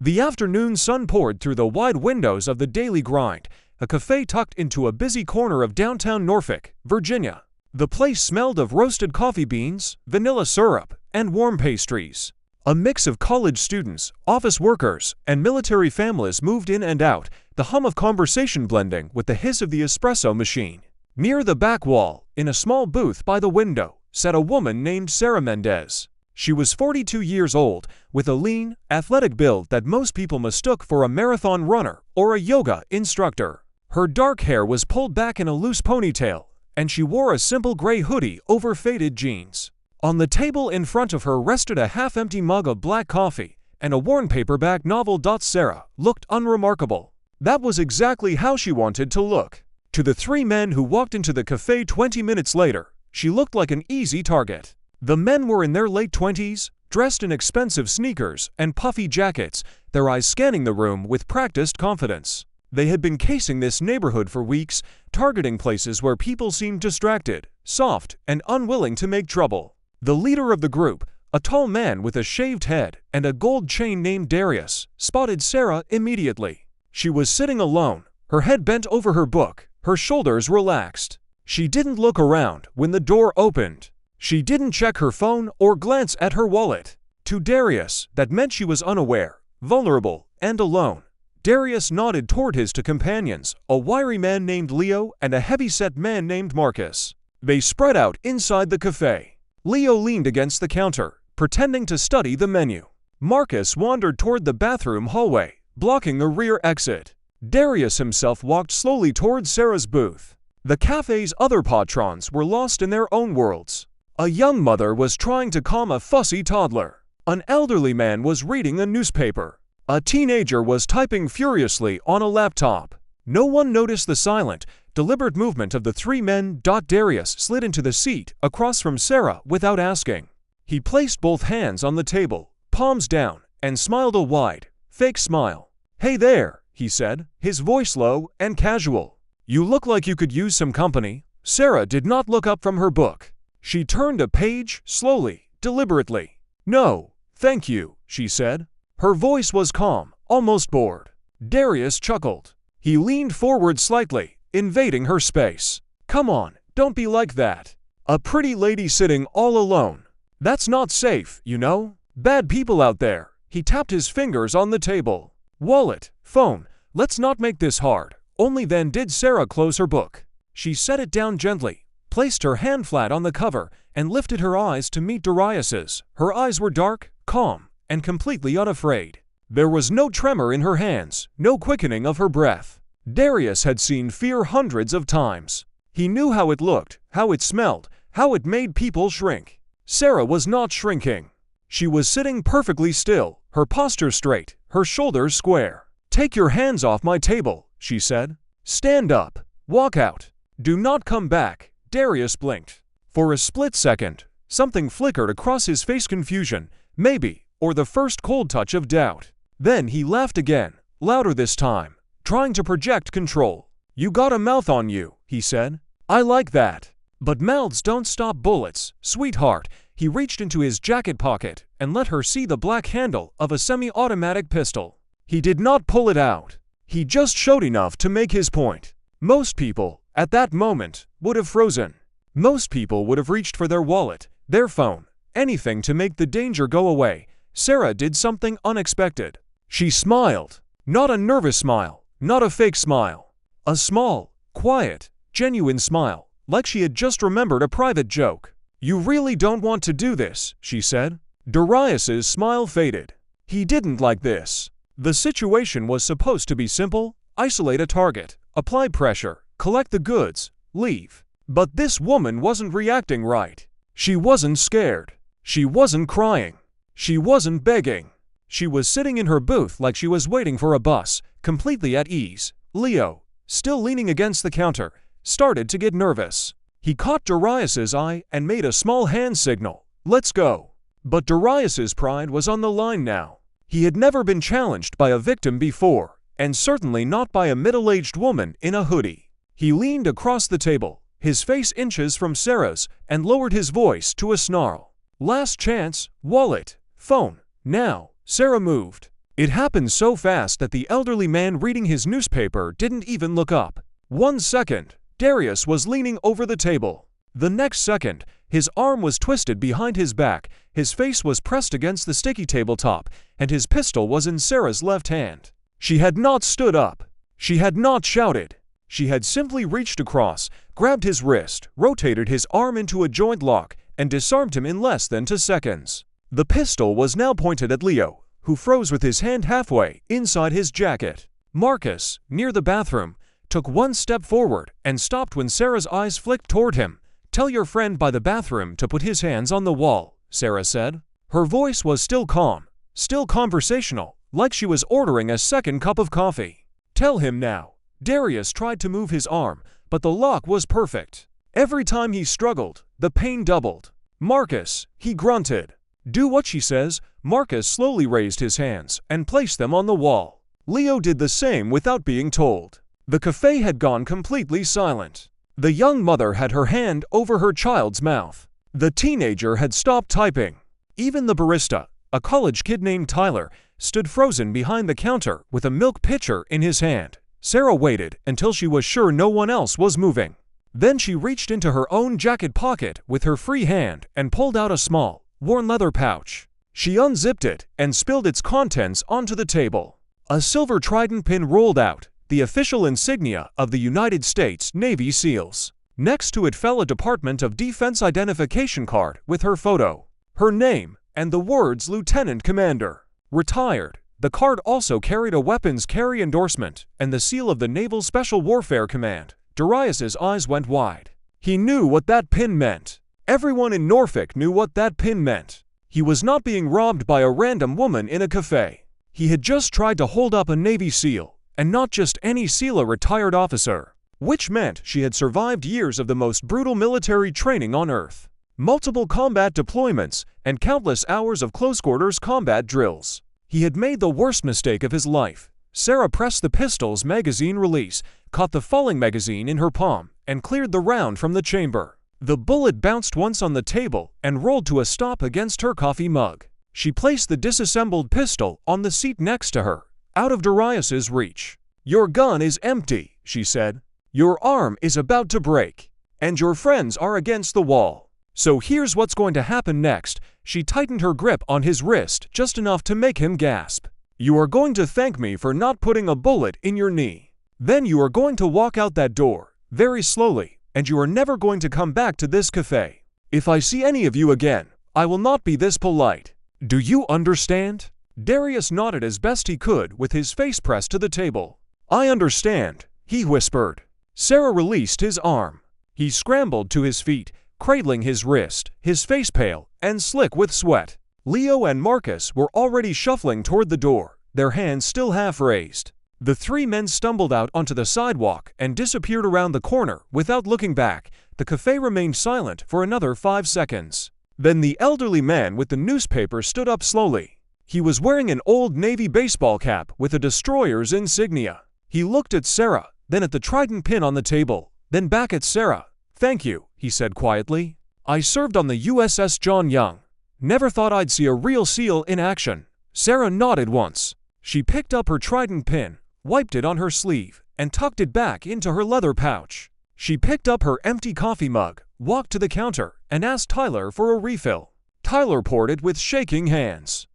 The afternoon sun poured through the wide windows of the Daily Grind, a café tucked into a busy corner of downtown Norfolk, Virginia. The place smelled of roasted coffee beans, vanilla syrup, and warm pastries. A mix of college students, office workers, and military families moved in and out, the hum of conversation blending with the hiss of the espresso machine. Near the back wall, in a small booth by the window, sat a woman named Sarah Mendez. She was 42 years old, with a lean, athletic build that most people mistook for a marathon runner or a yoga instructor. Her dark hair was pulled back in a loose ponytail, and she wore a simple gray hoodie over faded jeans. On the table in front of her rested a half-empty mug of black coffee and a worn paperback novel. Sarah looked unremarkable. That was exactly how she wanted to look. To the three men who walked into the cafe 20 minutes later, she looked like an easy target. The men were in their late 20s, dressed in expensive sneakers and puffy jackets, their eyes scanning the room with practiced confidence. They had been casing this neighborhood for weeks, targeting places where people seemed distracted, soft, and unwilling to make trouble. The leader of the group, a tall man with a shaved head and a gold chain named Darius, spotted Sarah immediately. She was sitting alone, her head bent over her book, her shoulders relaxed. She didn't look around when the door opened. She didn't check her phone or glance at her wallet. To Darius, that meant she was unaware, vulnerable, and alone. Darius nodded toward his two companions, a wiry man named Leo and a heavy-set man named Marcus. They spread out inside the cafe. Leo leaned against the counter, pretending to study the menu. Marcus wandered toward the bathroom hallway, blocking the rear exit. Darius himself walked slowly toward Sarah's booth. The cafe's other patrons were lost in their own worlds. A young mother was trying to calm a fussy toddler. An elderly man was reading a newspaper. A teenager was typing furiously on a laptop. No one noticed the silent, deliberate movement of the three men. Darius slid into the seat across from Sarah without asking. He placed both hands on the table, palms down, and smiled a wide, fake smile. "Hey there," he said, his voice low and casual. "You look like you could use some company." Sarah did not look up from her book. She turned a page, slowly, deliberately. "No, thank you," she said. Her voice was calm, almost bored. Darius chuckled. He leaned forward slightly, invading her space. "Come on, don't be like that. A pretty lady sitting all alone. That's not safe, you know. Bad people out there." He tapped his fingers on the table. "Wallet, phone, let's not make this hard." Only then did Sarah close her book. She set it down gently, placed her hand flat on the cover, and lifted her eyes to meet Darius's. Her eyes were dark, calm, and completely unafraid. There was no tremor in her hands, no quickening of her breath. Darius had seen fear hundreds of times. He knew how it looked, how it smelled, how it made people shrink. Sarah was not shrinking. She was sitting perfectly still, her posture straight, her shoulders square. "Take your hands off my table," she said. "Stand up. Walk out. Do not come back." Darius blinked. For a split second, something flickered across his face: confusion, maybe, or the first cold touch of doubt. Then he laughed again, louder this time, trying to project control. "You got a mouth on you," he said. "I like that. But mouths don't stop bullets, sweetheart." He reached into his jacket pocket and let her see the black handle of a semi-automatic pistol. He did not pull it out. He just showed enough to make his point. Most people, at that moment, would have frozen. Most people would have reached for their wallet, their phone, anything to make the danger go away. Sarah did something unexpected. She smiled. Not a nervous smile, not a fake smile. A small, quiet, genuine smile, like she had just remembered a private joke. "You really don't want to do this," she said. Darius's smile faded. He didn't like this. The situation was supposed to be simple: isolate a target, apply pressure, collect the goods, leave. But this woman wasn't reacting right. She wasn't scared. She wasn't crying. She wasn't begging. She was sitting in her booth like she was waiting for a bus, completely at ease. Leo, still leaning against the counter, started to get nervous. He caught Darius's eye and made a small hand signal. "Let's go." But Darius's pride was on the line now. He had never been challenged by a victim before, and certainly not by a middle-aged woman in a hoodie. He leaned across the table, his face inches from Sarah's, and lowered his voice to a snarl. "Last chance, wallet, phone, now." Sarah moved. It happened so fast that the elderly man reading his newspaper didn't even look up. 1 second, Darius was leaning over the table. The next second, his arm was twisted behind his back, his face was pressed against the sticky tabletop, and his pistol was in Sarah's left hand. She had not stood up. She had not shouted. She had simply reached across, grabbed his wrist, rotated his arm into a joint lock, and disarmed him in less than 2 seconds. The pistol was now pointed at Leo, who froze with his hand halfway inside his jacket. Marcus, near the bathroom, took 1 step forward and stopped when Sarah's eyes flicked toward him. "Tell your friend by the bathroom to put his hands on the wall," Sarah said. Her voice was still calm, still conversational, like she was ordering a second cup of coffee. "Tell him now." Darius tried to move his arm, but the lock was perfect. Every time he struggled, the pain doubled. "Marcus," he grunted. "Do what she says." Marcus slowly raised his hands and placed them on the wall. Leo did the same without being told. The cafe had gone completely silent. The young mother had her hand over her child's mouth. The teenager had stopped typing. Even the barista, a college kid named Tyler, stood frozen behind the counter with a milk pitcher in his hand. Sarah waited until she was sure no one else was moving. Then she reached into her own jacket pocket with her free hand and pulled out a small, worn leather pouch. She unzipped it and spilled its contents onto the table. A silver trident pin rolled out, the official insignia of the United States Navy SEALs. Next to it fell a Department of Defense identification card with her photo, her name, and the words Lieutenant Commander. Retired. The card also carried a weapons carry endorsement and the seal of the Naval Special Warfare Command. Darius's eyes went wide. He knew what that pin meant. Everyone in Norfolk knew what that pin meant. He was not being robbed by a random woman in a cafe. He had just tried to hold up a Navy SEAL, and not just any SEAL, a retired officer, which meant she had survived years of the most brutal military training on Earth, multiple combat deployments, and countless hours of close-quarters combat drills. He had made the worst mistake of his life. Sarah pressed the pistol's magazine release, caught the falling magazine in her palm, and cleared the round from the chamber. The bullet bounced once on the table and rolled to a stop against her coffee mug. She placed the disassembled pistol on the seat next to her, out of Darius's reach. "Your gun is empty," she said. "Your arm is about to break, and your friends are against the wall. So here's what's going to happen next." She tightened her grip on his wrist just enough to make him gasp. "You are going to thank me for not putting a bullet in your knee. Then you are going to walk out that door, very slowly, and you are never going to come back to this cafe. If I see any of you again, I will not be this polite. Do you understand?" Darius nodded as best he could with his face pressed to the table. "I understand," he whispered. Sarah released his arm. He scrambled to his feet, cradling his wrist, his face pale and slick with sweat. Leo and Marcus were already shuffling toward the door, their hands still half raised. The 3 men stumbled out onto the sidewalk and disappeared around the corner without looking back. The cafe remained silent for another 5 seconds. Then the elderly man with the newspaper stood up slowly. He was wearing an old Navy baseball cap with a destroyer's insignia. He looked at Sarah, then at the trident pin on the table, then back at Sarah. "Thank you," he said quietly. "I served on the USS John Young. Never thought I'd see a real SEAL in action." Sarah nodded once. She picked up her trident pin, wiped it on her sleeve, and tucked it back into her leather pouch. She picked up her empty coffee mug, walked to the counter, and asked Tyler for a refill. Tyler poured it with shaking hands.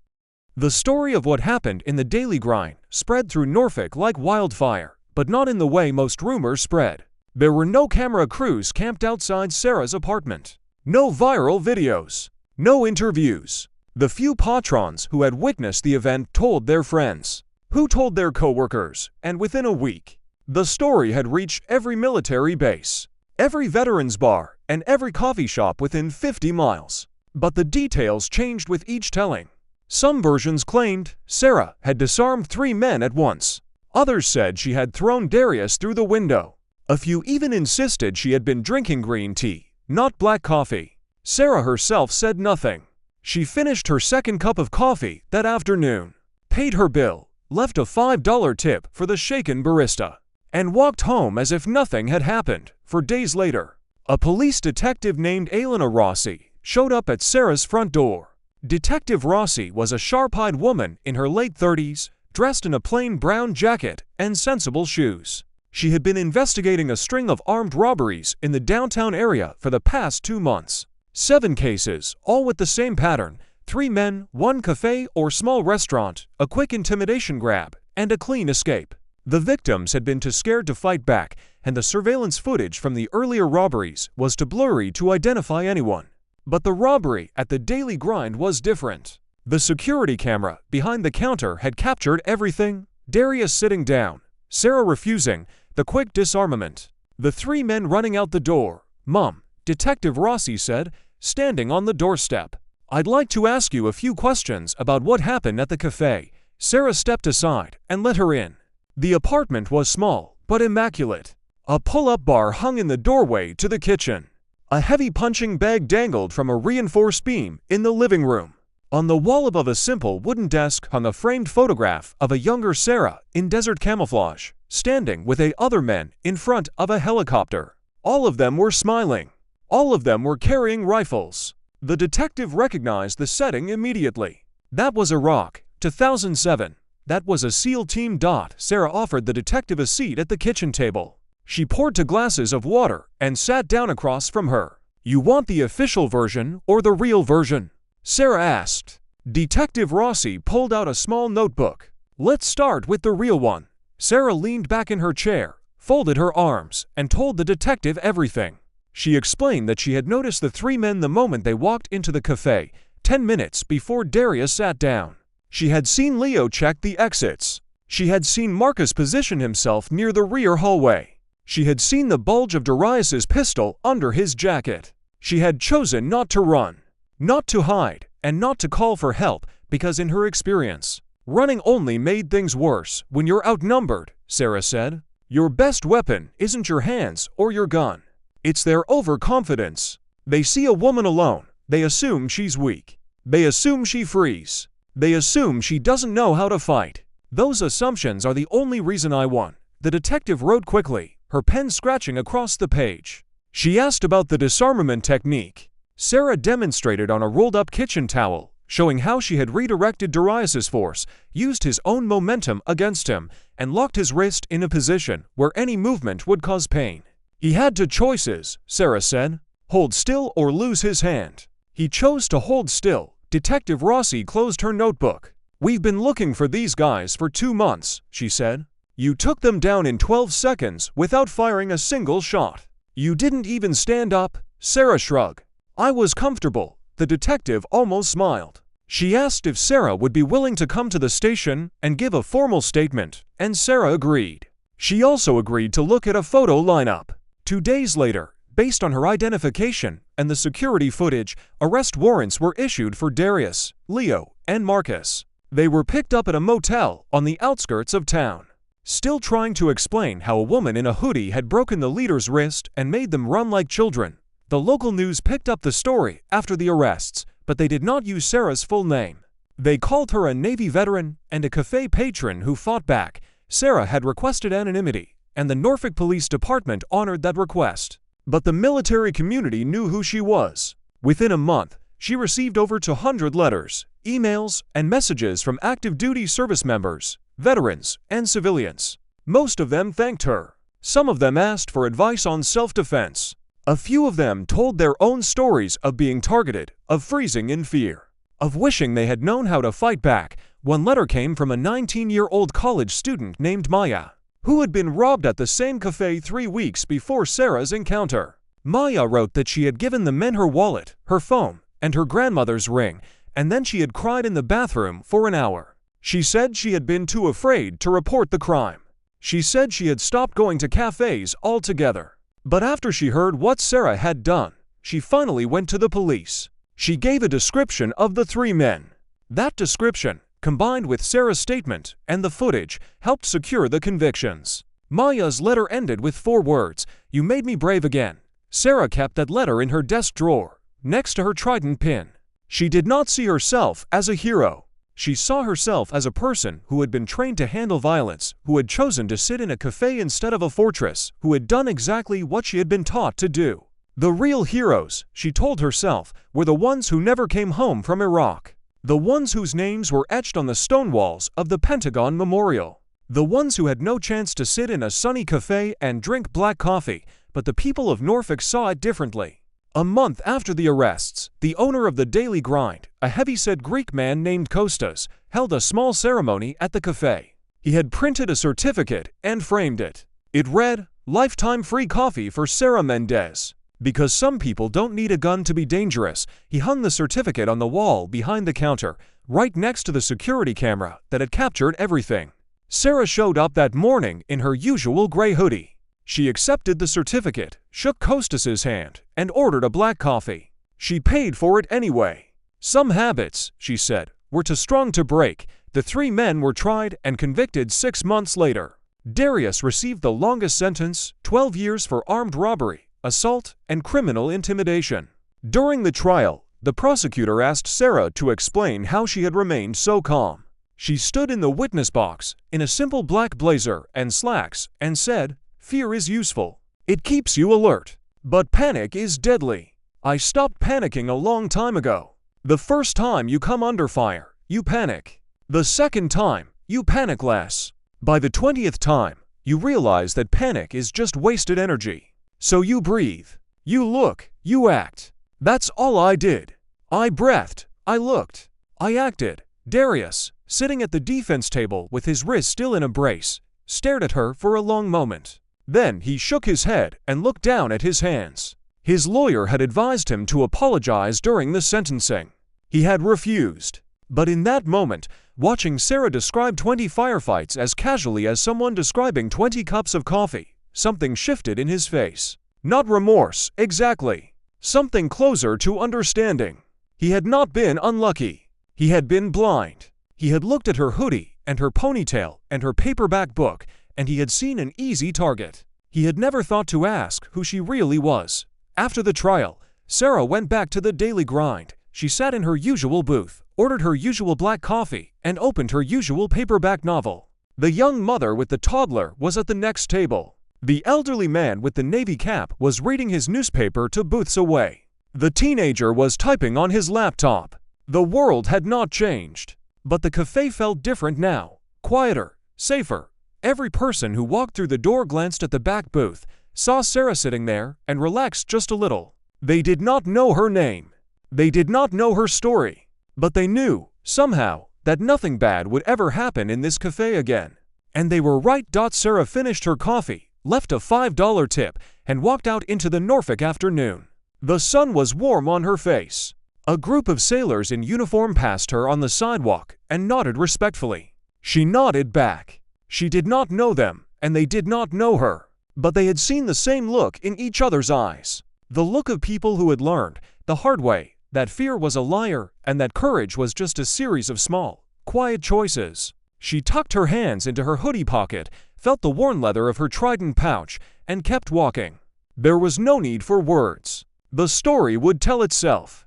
The story of what happened in the daily grind spread through Norfolk like wildfire, but not in the way most rumors spread. There were no camera crews camped outside Sarah's apartment. No viral videos. No interviews. The few patrons who had witnessed the event told their friends, who told their coworkers, and within a week, the story had reached every military base, every veterans bar, and every coffee shop within 50 miles. But the details changed with each telling. Some versions claimed Sarah had disarmed 3 men at once. Others said she had thrown Darius through the window. A few even insisted she had been drinking green tea, not black coffee. Sarah herself said nothing. She finished her second cup of coffee that afternoon, paid her bill, left a $5 tip for the shaken barista, and walked home as if nothing had happened. For days later, a police detective named Elena Rossi showed up at Sarah's front door. Detective Rossi was a sharp-eyed woman in her late 30s, dressed in a plain brown jacket and sensible shoes. She had been investigating a string of armed robberies in the downtown area for the past 2 months. 7 cases, all with the same pattern: 3 men, 1 cafe or small restaurant, a quick intimidation grab, and a clean escape. The victims had been too scared to fight back, and the surveillance footage from the earlier robberies was too blurry to identify anyone. But the robbery at the Daily Grind was different. The security camera behind the counter had captured everything: Darius sitting down, Sarah refusing, the quick disarmament, the 3 men running out the door. "Mom," Detective Rossi said, standing on the doorstep, "I'd like to ask you a few questions about what happened at the cafe." Sarah stepped aside and let her in. The apartment was small, but immaculate. A pull-up bar hung in the doorway to the kitchen. A heavy punching bag dangled from a reinforced beam in the living room. On the wall above a simple wooden desk hung a framed photograph of a younger Sarah in desert camouflage, standing with 8 other men in front of a helicopter. All of them were smiling. All of them were carrying rifles. The detective recognized the setting immediately. That was Iraq, 2007. That was a SEAL team. Sarah offered the detective a seat at the kitchen table. She poured 2 glasses of water and sat down across from her. "You want the official version or the real version?" Sarah asked. Detective Rossi pulled out a small notebook. "Let's start with the real one." Sarah leaned back in her chair, folded her arms, and told the detective everything. She explained that she had noticed the 3 men the moment they walked into the cafe, 10 minutes before Darius sat down. She had seen Leo check the exits. She had seen Marcus position himself near the rear hallway. She had seen the bulge of Darius's pistol under his jacket. She had chosen not to run, not to hide, and not to call for help because in her experience, running only made things worse when you're outnumbered, Sarah said. Your best weapon isn't your hands or your gun. It's their overconfidence. They see a woman alone. They assume she's weak. They assume she frees. They assume she doesn't know how to fight. Those assumptions are the only reason I won. The detective wrote quickly, her pen scratching across the page. She asked about the disarmament technique. Sarah demonstrated on a rolled-up kitchen towel, showing how she had redirected Darius's force, used his own momentum against him, and locked his wrist in a position where any movement would cause pain. He had 2 choices, Sarah said: hold still or lose his hand. He chose to hold still. Detective Rossi closed her notebook. "We've been looking for these guys for 2 months, she said. "You took them down in 12 seconds without firing a single shot. You didn't even stand up." Sarah shrugged. "I was comfortable." The detective almost smiled. She asked if Sarah would be willing to come to the station and give a formal statement, and Sarah agreed. She also agreed to look at a photo lineup. 2 days later, based on her identification and the security footage, arrest warrants were issued for Darius, Leo, and Marcus. They were picked up at a motel on the outskirts of town. Still trying to explain how a woman in a hoodie had broken the leader's wrist and made them run like children, the local news picked up the story after the arrests, but they did not use Sarah's full name. They called her a Navy veteran and a cafe patron who fought back. Sarah had requested anonymity, and the Norfolk Police Department honored that request. But the military community knew who she was. Within a month, she received over 200 letters, emails, and messages from active duty service members, veterans, and civilians. Most of them thanked her. Some of them asked for advice on self-defense. A few of them told their own stories of being targeted, of freezing in fear, of wishing they had known how to fight back. One letter came from a 19-year-old college student named Maya, who had been robbed at the same cafe 3 weeks before Sarah's encounter. Maya wrote that she had given the men her wallet, her phone, and her grandmother's ring, and then she had cried in the bathroom for an hour. She said she had been too afraid to report the crime. She said she had stopped going to cafes altogether. But after she heard what Sarah had done, she finally went to the police. She gave a description of the 3 men. That description, combined with Sarah's statement and the footage, helped secure the convictions. Maya's letter ended with 4 words: "You made me brave again." Sarah kept that letter in her desk drawer, next to her trident pin. She did not see herself as a hero. She saw herself as a person who had been trained to handle violence, who had chosen to sit in a cafe instead of a fortress, who had done exactly what she had been taught to do. The real heroes, she told herself, were the ones who never came home from Iraq. The ones whose names were etched on the stone walls of the Pentagon Memorial. The ones who had no chance to sit in a sunny cafe and drink black coffee, but the people of Norfolk saw it differently. A month after the arrests, the owner of the Daily Grind, a heavyset Greek man named Kostas, held a small ceremony at the cafe. He had printed a certificate and framed it. It read, "Lifetime free coffee for Sarah Mendez." Because some people don't need a gun to be dangerous, he hung the certificate on the wall behind the counter, right next to the security camera that had captured everything. Sarah showed up that morning in her usual gray hoodie. She accepted the certificate, shook Kostas's hand, and ordered a black coffee. She paid for it anyway. Some habits, she said, were too strong to break. The three men were tried and convicted 6 months later. Darius received the longest sentence, 12 years for armed robbery, assault, and criminal intimidation. During the trial, the prosecutor asked Sarah to explain how she had remained so calm. She stood in the witness box, in a simple black blazer and slacks, and said, "Fear is useful. It keeps you alert. But panic is deadly. I stopped panicking a long time ago. The first time you come under fire, you panic. The second time, you panic less. By the 20th time, you realize that panic is just wasted energy. So you breathe. You look. You act. That's all I did. I breathed. I looked. I acted." Darius, sitting at the defense table with his wrist still in a brace, stared at her for a long moment. Then he shook his head and looked down at his hands. His lawyer had advised him to apologize during the sentencing. He had refused. But in that moment, watching Sarah describe 20 firefights as casually as someone describing 20 cups of coffee, something shifted in his face. Not remorse, exactly. Something closer to understanding. He had not been unlucky. He had been blind. He had looked at her hoodie and her ponytail and her paperback book, and he had seen an easy target. He had never thought to ask who she really was. After the trial, Sarah went back to the Daily Grind. She sat in her usual booth, ordered her usual black coffee, and opened her usual paperback novel. The young mother with the toddler was at the next table. The elderly man with the navy cap was reading his newspaper 2 booths away. The teenager was typing on his laptop. The world had not changed. But the cafe felt different now. Quieter, safer. Every person who walked through the door glanced at the back booth, saw Sarah sitting there, and relaxed just a little. They did not know her name. They did not know her story. But they knew, somehow, that nothing bad would ever happen in this cafe again. And they were right. Sarah finished her coffee, left a $5 tip, and walked out into the Norfolk afternoon. The sun was warm on her face. A group of sailors in uniform passed her on the sidewalk and nodded respectfully. She nodded back. She did not know them, and they did not know her. But they had seen the same look in each other's eyes. The look of people who had learned, the hard way, that fear was a liar and that courage was just a series of small, quiet choices. She tucked her hands into her hoodie pocket, felt the worn leather of her trident pouch, and kept walking. There was no need for words. The story would tell itself.